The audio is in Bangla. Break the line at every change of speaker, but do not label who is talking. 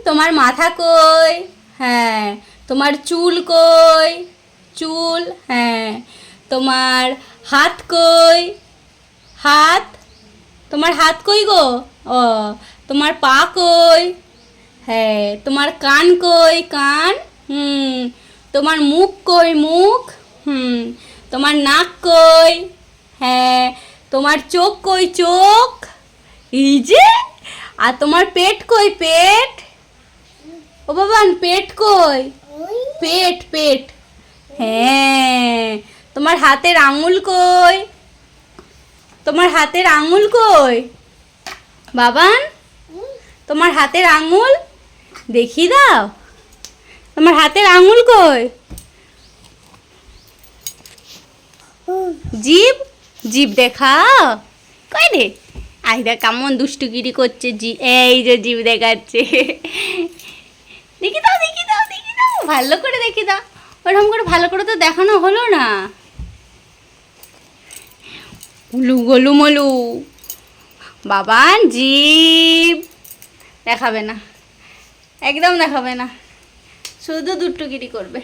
তোমার মাথা কই? হ্যাঁ। তোমার চুল কই? চুল, হ্যাঁ। তোমার হাত কই? হাত, তোমার হাত কই গো? ও। তোমার পা কই? হ্যাঁ। তোমার কান কই? কান, হুম। তোমার মুখ কই? মুখ, হুম। তোমার নাক কই? হ্যাঁ। তোমার চোখ কই? চোখ, এই যে। আর তোমার পেট কই? পেট, ও বাবান পেট কই? পেট, পেট, হ্যাঁ। তোমার হাতের আঙুল কই? তোমার হাতের আঙুল কই বাবান? তোমার হাতের আঙুল দেখি দাও। তোমার হাতের আঙুল কই? জিভ, জিভ দেখাও। কই রে? আইদা কেমন দুষ্টুগিরি করছে, এই যে জিভ দেখাচ্ছে। দেখি দাও, দেখি দাও, দেখি দাও, ভালো করে দেখি দাও। ওরকম করে ভালো করে তো দেখানো হলো না। উলু গলু মলু বাবান, জিভ দেখাবে না, একদম দেখাবে না, শুধু দুষ্টুগিরি করবে।